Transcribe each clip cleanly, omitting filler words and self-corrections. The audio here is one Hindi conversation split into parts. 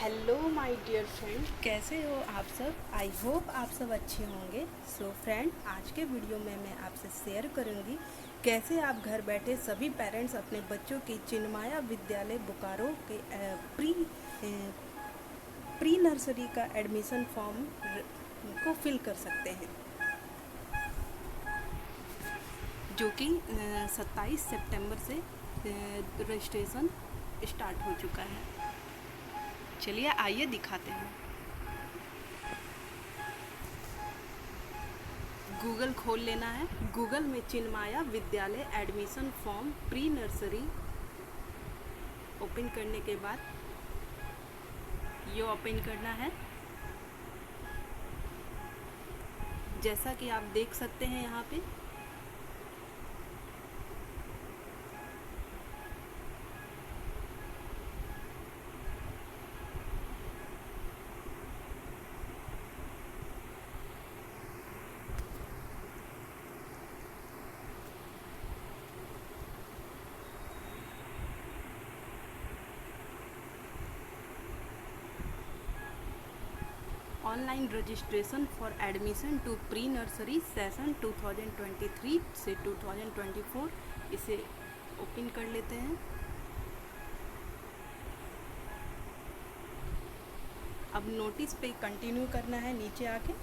हेलो माय डियर फ्रेंड, कैसे हो आप सब। आई होप आप सब अच्छे होंगे। सो फ्रेंड, आज के वीडियो में मैं आपसे शेयर करूंगी कैसे आप घर बैठे सभी पेरेंट्स अपने बच्चों की चिन्मया विद्यालय बोकारो के प्री नर्सरी का एडमिशन फॉर्म को फिल कर सकते हैं, जो कि 27 सितंबर से रजिस्ट्रेशन स्टार्ट हो चुका है। चलिए आइए दिखाते हैं। गूगल खोल लेना है। गूगल में चिन्मया विद्यालय admission form pre nursery open करने के बाद ये ओपन करना है। जैसा कि आप देख सकते हैं यहाँ पे online registration for admission to pre nursery session 2023 से 2024, इसे ओपन कर लेते हैं। अब नोटिस पे कंटिन्यू करना है नीचे आके।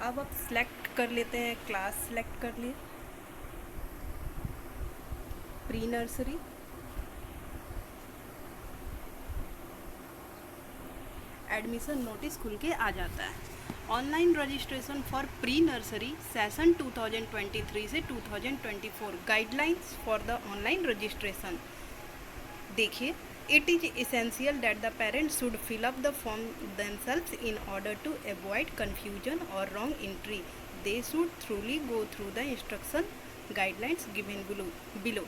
अब आप सिलेक्ट कर लेते हैं, क्लास सिलेक्ट कर लिए, प्री नर्सरी। एडमिशन नोटिस खुल के आ जाता है। Online registration for pre nursery session 2023 से 2024 guidelines for the online registration. देखिए, it is essential that the parents should fill up the form themselves in order to avoid confusion or wrong entry. They should thoroughly go through the instruction guidelines given below.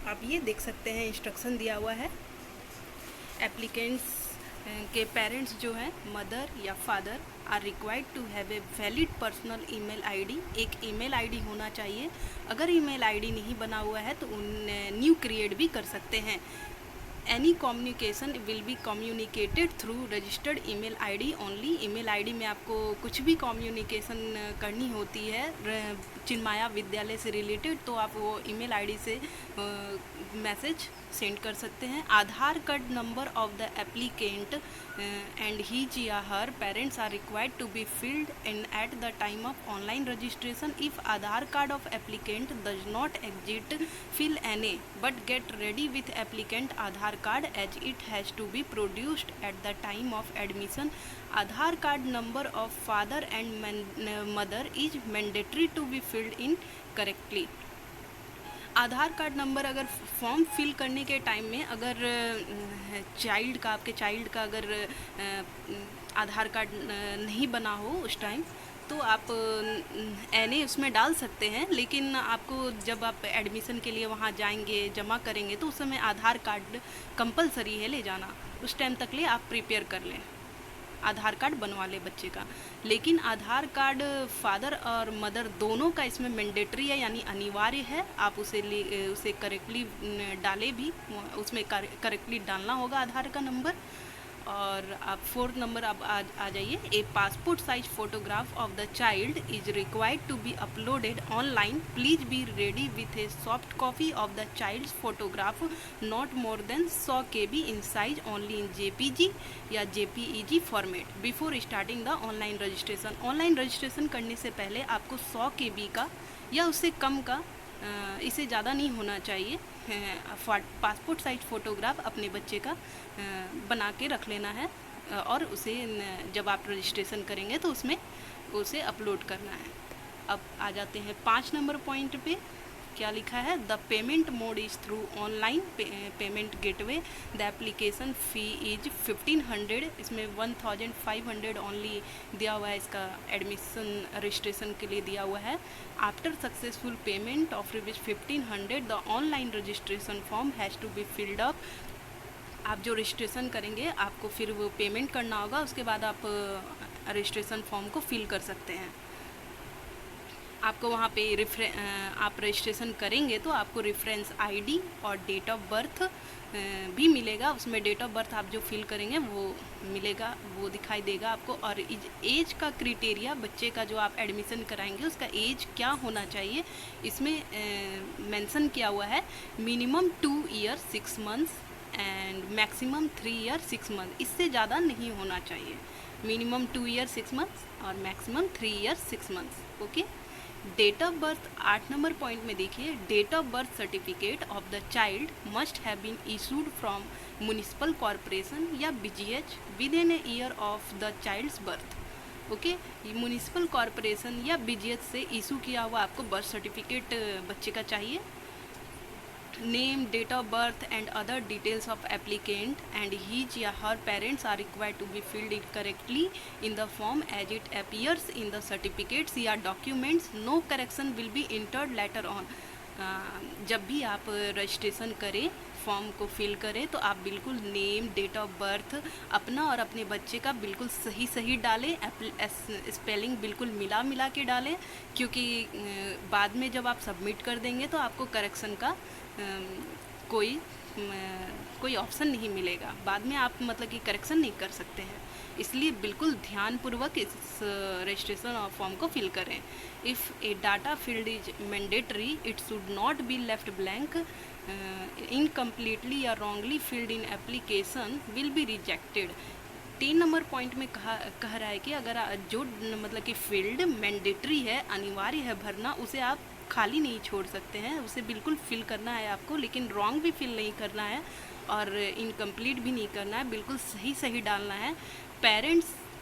आप ये देख सकते हैं, इंस्ट्रक्शन दिया हुआ है। एप्लीकेंट्स के पेरेंट्स जो हैं, मदर या father, are required to have a valid personal email ID. एक ईमेल आईडी होना चाहिए। अगर ईमेल आईडी नहीं बना हुआ है तो न्यू क्रिएट भी कर सकते हैं। Any communication will be communicated through registered email ID only. Email ID में आपको कुछ भी कम्युनिकेशन करनी होती है चिन्मया विद्यालय से रिलेटेड, तो आप वो ईमेल आईडी से मैसेज सेंड कर सकते हैं। Aadhaar card number of the applicant and his या her parents are required to be filled in at the time of online registration. If Aadhaar card of applicant does not exist, fill NA but get ready with applicant Aadhaar card as it has to be produced at the time of admission. Aadhaar card number of father and mother is mandatory to be filled in correctly. Aadhaar card number अगर फॉर्म फिल करने के टाइम में अगर आपके चाइल्ड का अगर आधार कार्ड नहीं बना हो उस टाइम, तो आप NA उसमें डाल सकते हैं। लेकिन आपको जब आप एडमिशन के लिए वहाँ जाएंगे, जमा करेंगे, तो उस समय आधार कार्ड कंपलसरी है ले जाना। उस टाइम तक ले आप प्रिपेयर कर लें, आधार कार्ड बनवा ले बच्चे का। लेकिन आधार कार्ड फादर और मदर दोनों का इसमें मैंडेटरी है, यानी अनिवार्य है। आप उसे करेक्टली डालें भी, उसमें करेक्टली डालना होगा आधार का नंबर। और आप 4th नंबर अब आ जाइए। A passport size photograph of the child is required to be uploaded online. Please be ready with a soft copy of the child's photograph not more than 100 KB in size, only in JPG या JPEG format before starting the online registration. Online registration करने से पहले आपको 100 KB का या उससे कम का, इसे ज़्यादा नहीं होना चाहिए, पासपोर्ट साइज फ़ोटोग्राफ अपने बच्चे का बना के रख लेना है। और उसे जब आप रजिस्ट्रेशन करेंगे तो उसमें उसे अपलोड करना है। अब आ जाते हैं 5 नंबर पॉइंट पे। क्या लिखा है? The payment mode is through online payment gateway. The application fee is 1500। इसमें 1500 ओनली दिया हुआ है, इसका एडमिशन रजिस्ट्रेशन के लिए दिया हुआ है। After successful payment of rupees 1500 the online registration form has to be filled up. आप जो रजिस्ट्रेशन करेंगे आपको फिर वो पेमेंट करना होगा, उसके बाद आप रजिस्ट्रेशन फॉर्म को फिल कर सकते हैं। आपको वहाँ पे आप रजिस्ट्रेशन करेंगे तो आपको रेफरेंस आईडी और डेट ऑफ बर्थ भी मिलेगा। उसमें डेट ऑफ बर्थ आप जो फिल करेंगे वो मिलेगा, वो दिखाई देगा आपको। और एज का क्राइटेरिया, बच्चे का जो आप एडमिशन कराएंगे उसका एज क्या होना चाहिए इसमें मेंशन किया हुआ है। Minimum 2 year 6 months and maximum 3 year 6 month, इससे ज़्यादा नहीं होना चाहिए। मिनिमम 2 ईयर 6 मंथ्स और maximum 3 year 6 months. Okay. Date of birth 8 number point में देखिए, date of birth certificate of the child must have been issued from municipal corporation या BGH within a year of the child's birth. Okay, municipal corporation या बीजीएच से इशू किया हुआ आपको बर्थ सर्टिफिकेट बच्चे का चाहिए। Name, date of birth and other details of applicant and his या her parents are required to be filled in correctly in the form as it appears in the certificates या documents. No correction will be entered later on. जब भी आप रजिस्ट्रेशन करें, फॉर्म को फिल करें, तो आप बिल्कुल नेम, डेट ऑफ बर्थ अपना और अपने बच्चे का बिल्कुल सही डालें। स्पेलिंग बिल्कुल मिला के डालें, क्योंकि बाद में जब आप सबमिट कर देंगे तो आपको करेक्शन का कोई ऑप्शन नहीं मिलेगा। बाद में आप मतलब कि करेक्शन नहीं कर सकते हैं, इसलिए बिल्कुल ध्यानपूर्वक इस रजिस्ट्रेशन फॉर्म को फिल करें। If a data field is mandatory it should not be left blank. Incompletely या wrongly filled in application will be rejected. 3 number point में कह रहा है कि अगर जो मतलब कि फील्ड मैंडेटरी है, अनिवार्य है भरना, उसे आप खाली नहीं छोड़ सकते हैं, उसे बिल्कुल फिल करना है आपको, लेकिन रॉन्ग भी फिल नहीं करना है और इनकम्प्लीट भी नहीं करना है, बिल्कुल सही डालना है।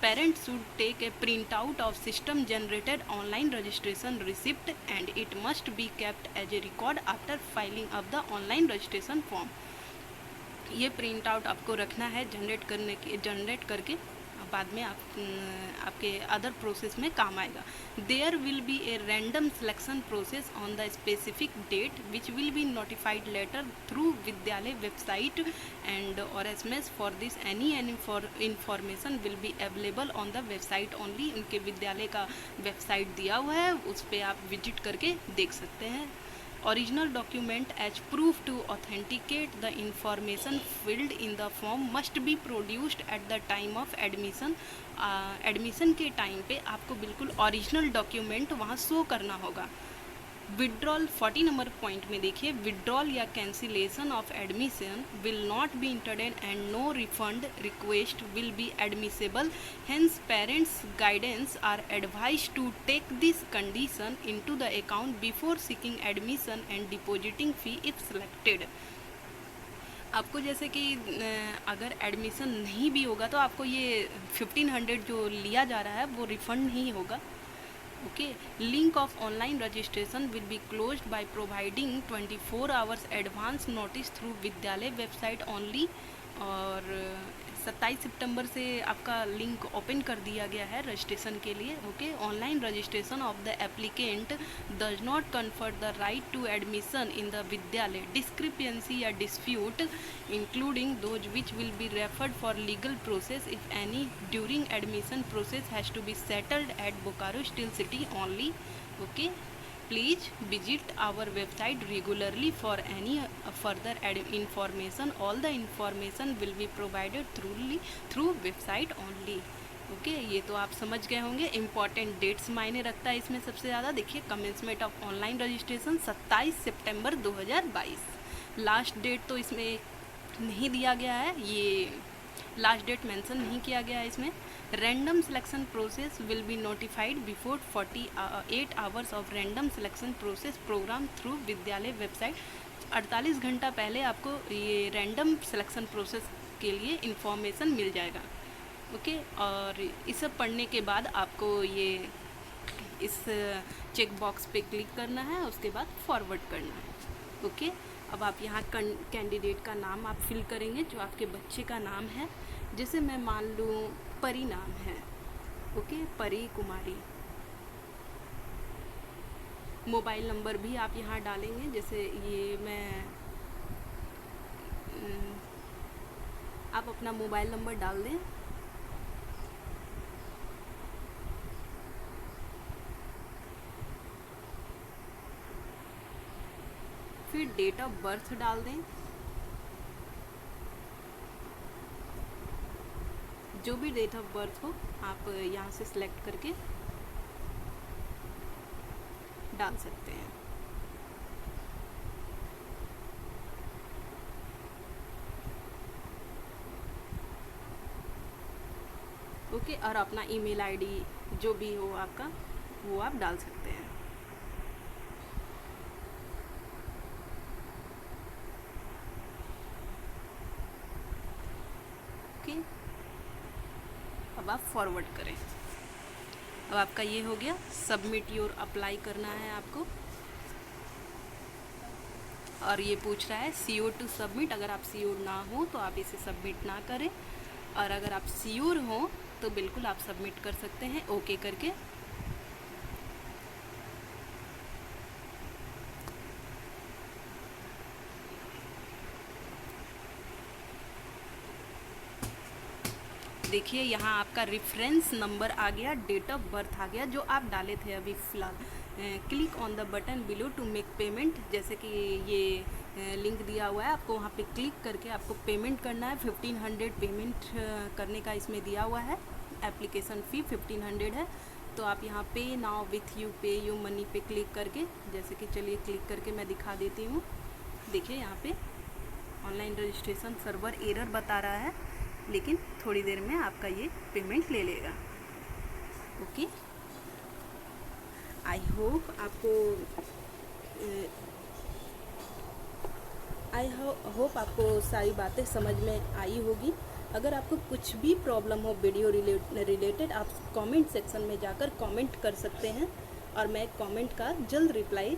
Parents should take a printout of system generated online registration receipt and it must be kept as a record after filing of the online registration form. ये प्रिंट आउट आपको रखना है जनरेट करके, बाद में आपके अदर प्रोसेस में काम आएगा। There will be a random selection process on the specific date which will be notified later through विद्यालय वेबसाइट एंड और SMS for this any information will be available on the website only. उनके विद्यालय का वेबसाइट दिया हुआ है, उस पर आप विजिट करके देख सकते हैं। Original document as proof to authenticate the information filled in the form must be produced at the time of admission. Admission के टाइम पे आपको बिल्कुल ओरिजिनल डॉक्यूमेंट वहाँ शो करना होगा। विड्रॉल 40 नंबर पॉइंट में देखिए, विड्रॉल या cancellation of admission will not be entertain and no refund request will be admissible. Hence parents guidance are advise to take this condition into the account before seeking admission and depositing fee if selected. आपको जैसे कि अगर एडमिशन नहीं भी होगा तो आपको ये 1500 जो लिया जा रहा है वो रिफ़ंड नहीं होगा। Okay, link of online registration will be closed by providing 24 hours advance notice through विद्यालय वेबसाइट ओनली। और 27 सितंबर से आपका लिंक ओपन कर दिया गया है रजिस्ट्रेशन के लिए। Okay, online registration of the applicant does not confer the right to admission in the विद्यालय। डिस्क्रिपेंसी या dispute including those which will be referred for legal process if any during admission process has to be settled at Bokaro steel city only. Okay, please visit our website regularly for any further information. All the information will be provided through website only. Okay, ये तो आप समझ गए होंगे। इम्पॉर्टेंट डेट्स मायने रखता है इसमें सबसे ज़्यादा। देखिए, कमेंसमेंट ऑफ ऑनलाइन रजिस्ट्रेशन 27 सितंबर 2022। लास्ट डेट तो इसमें नहीं दिया गया है, ये लास्ट डेट मेंशन नहीं किया गया है इसमें। Random selection process will be notified before 48 hours of random selection process program through विद्यालय वेबसाइट। 48 घंटा पहले आपको ये रैंडम सिलेक्शन प्रोसेस के लिए इंफॉर्मेशन मिल जाएगा। ओके, और इसे पढ़ने के बाद आपको ये इस चेक बॉक्स पे क्लिक करना है, उसके बाद फॉरवर्ड करना है। ओके, अब आप यहाँ कैंडिडेट का नाम आप फिल करेंगे, जो आपके बच्चे का नाम है। जैसे मैं मान लूँ परी नाम है। ओके, परी कुमारी। मोबाइल नंबर भी आप यहाँ डालेंगे, जैसे ये मैं आप अपना मोबाइल नंबर डाल दें। फिर डेट ऑफ बर्थ डाल दें, जो भी डेट ऑफ बर्थ हो आप यहाँ से सिलेक्ट करके डाल सकते हैं। ओके, और अपना ईमेल आईडी जो भी हो आपका वो आप डाल सकते हैं। ओके, अब आप फॉरवर्ड करें। अब आपका ये हो गया, सबमिट योर अप्लाई करना है आपको, और ये पूछ रहा है श्योर टू सबमिट। अगर आप श्योर ना हो तो आप इसे सबमिट ना करें, और अगर आप श्योर हो तो बिल्कुल आप सबमिट कर सकते हैं ओके करके। देखिए यहाँ आपका रेफरेंस नंबर आ गया, डेट ऑफ बर्थ आ गया जो आप डाले थे अभी फ़िलहाल। Click on the button below to make payment, जैसे कि ये लिंक दिया हुआ है, आपको वहाँ पे क्लिक करके आपको पेमेंट करना है। 1500 पेमेंट करने का इसमें दिया हुआ है, एप्लीकेशन फ़ी 1500 है। तो आप यहाँ पे नाउ विथ यू पे यू मनी पे क्लिक करके, जैसे कि चलिए क्लिक करके मैं दिखा देती हूँ। देखिए यहाँ पे ऑनलाइन रजिस्ट्रेशन सर्वर एरर बता रहा है, लेकिन थोड़ी देर में आपका ये पेमेंट ले लेगा। ओके, आई होप आपको सारी बातें समझ में आई होगी। अगर आपको कुछ भी प्रॉब्लम हो वीडियो रिलेटेड, आप कमेंट सेक्शन में जाकर कमेंट कर सकते हैं, और मैं कमेंट का जल्द रिप्लाई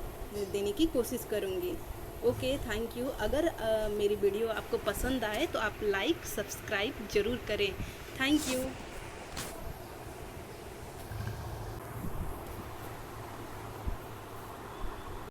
देने की कोशिश करूँगी। Okay, thank you. अगर मेरी वीडियो आपको पसंद आए तो आप लाइक सब्सक्राइब ज़रूर करें। Thank you.